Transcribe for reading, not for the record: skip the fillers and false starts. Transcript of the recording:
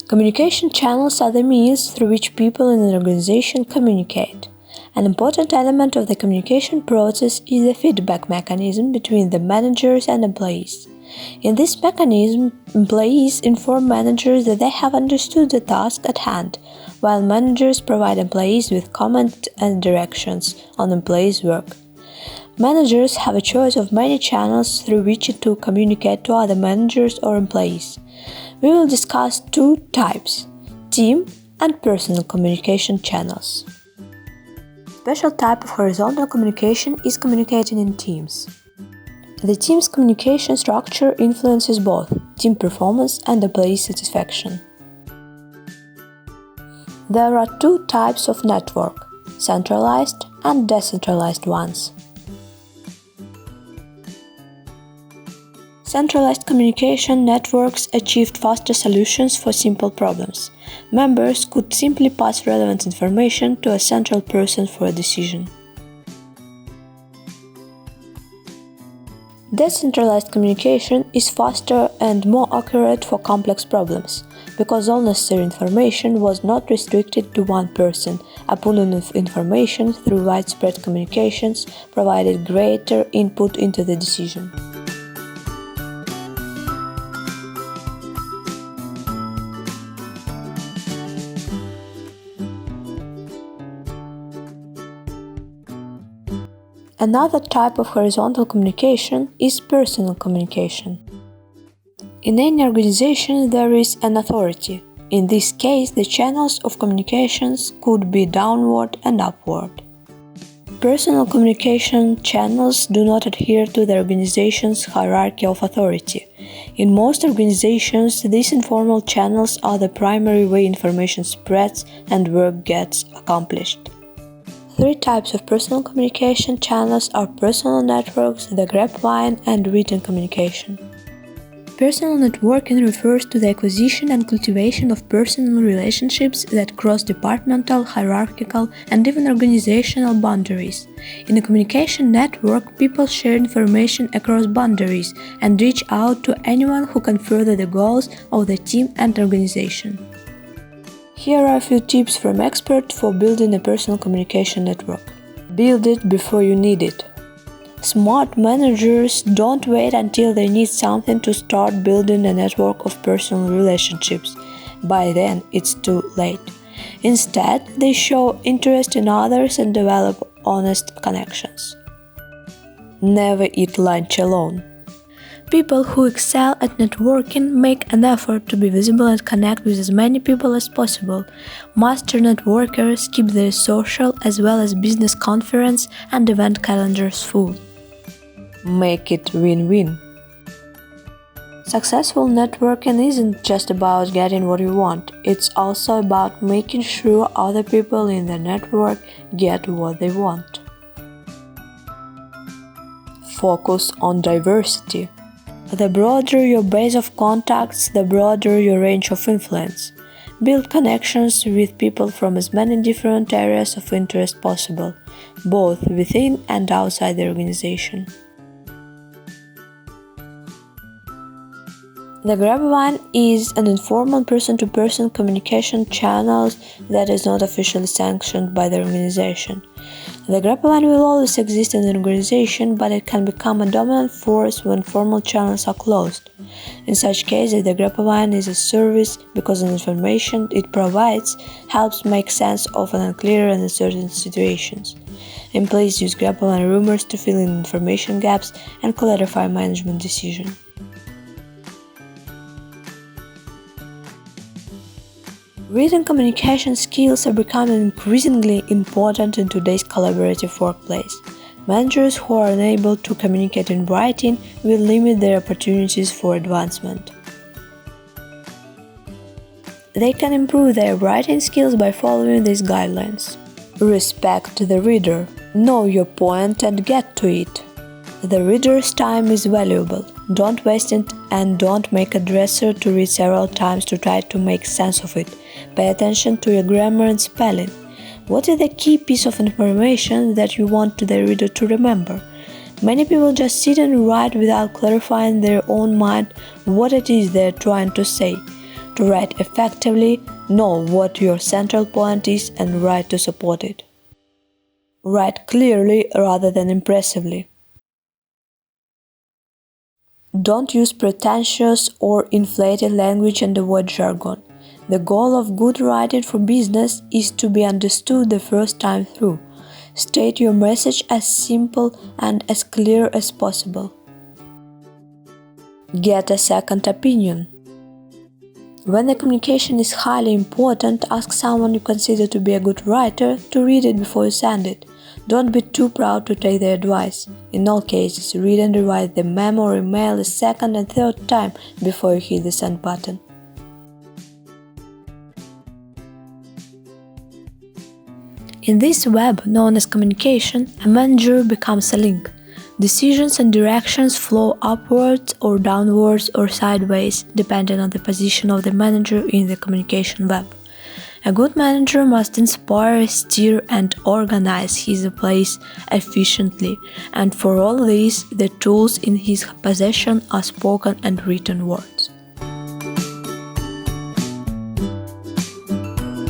Communication channels are the means through which people in an organization communicate. An important element of the communication process is the feedback mechanism between the managers and employees. In this mechanism, employees inform managers that they have understood the task at hand, while managers provide employees with comments and directions on employees' work. Managers have a choice of many channels through which to communicate to other managers or employees. We will discuss two types: team and personal communication channels. A special type of horizontal communication is communicating in teams. The team's communication structure influences both team performance and employee satisfaction. There are two types of network: centralized and decentralized ones. Centralized communication networks achieved faster solutions for simple problems. Members could simply pass relevant information to a central person for a decision. Decentralized communication is faster and more accurate for complex problems, because all necessary information was not restricted to one person. A pooling of information through widespread communications provided greater input into the decision. Another type of horizontal communication is personal communication. In any organization, there is an authority. In this case, the channels of communications could be downward and upward. Personal communication channels do not adhere to the organization's hierarchy of authority. In most organizations, these informal channels are the primary way information spreads and work gets accomplished. Three types of personal communication channels are personal networks, the grapevine, and written communication. Personal networking refers to the acquisition and cultivation of personal relationships that cross departmental, hierarchical, and even organizational boundaries. In a communication network, people share information across boundaries and reach out to anyone who can further the goals of the team and organization. Here are a few tips from experts for building a personal communication network. Build it before you need it. Smart managers don't wait until they need something to start building a network of personal relationships. By then, it's too late. Instead, they show interest in others and develop honest connections. Never eat lunch alone. People who excel at networking make an effort to be visible and connect with as many people as possible. Master networkers keep their social as well as business conference and event calendars full. Make it win-win. Successful networking isn't just about getting what you want, it's also about making sure other people in the network get what they want. Focus on diversity. The broader your base of contacts, the broader your range of influence. Build connections with people from as many different areas of interest possible, both within and outside the organization. The grapevine is an informal person-to-person communication channel that is not officially sanctioned by the organization. The grapevine will always exist in an organization, but it can become a dominant force when formal channels are closed. In such cases, the grapevine is a service because the information it provides helps make sense of an unclear and uncertain situations. Employees use grapevine rumors to fill in information gaps and clarify management decisions. Written communication skills are becoming increasingly important in today's collaborative workplace. Managers who are unable to communicate in writing will limit their opportunities for advancement. They can improve their writing skills by following these guidelines. Respect the reader. Know your point and get to it. The reader's time is valuable. Don't waste it and don't make a dresser to read several times to try to make sense of it. Pay attention to your grammar and spelling. What is the key piece of information that you want the reader to remember? Many people just sit and write without clarifying their own mind what it is they're trying to say. To write effectively, know what your central point is and write to support it. Write clearly rather than impressively. Don't use pretentious or inflated language and avoid jargon. The goal of good writing for business is to be understood the first time through. State your message as simple and as clear as possible. Get a second opinion. When the communication is highly important, ask someone you consider to be a good writer to read it before you send it. Don't be too proud to take their advice. In all cases, read and rewrite the memo or email a second and third time before you hit the send button. In this web, known as communication, a manager becomes a link. Decisions and directions flow upwards or downwards or sideways, depending on the position of the manager in the communication web. A good manager must inspire, steer, and organize his place efficiently, and for all this, the tools in his possession are spoken and written words.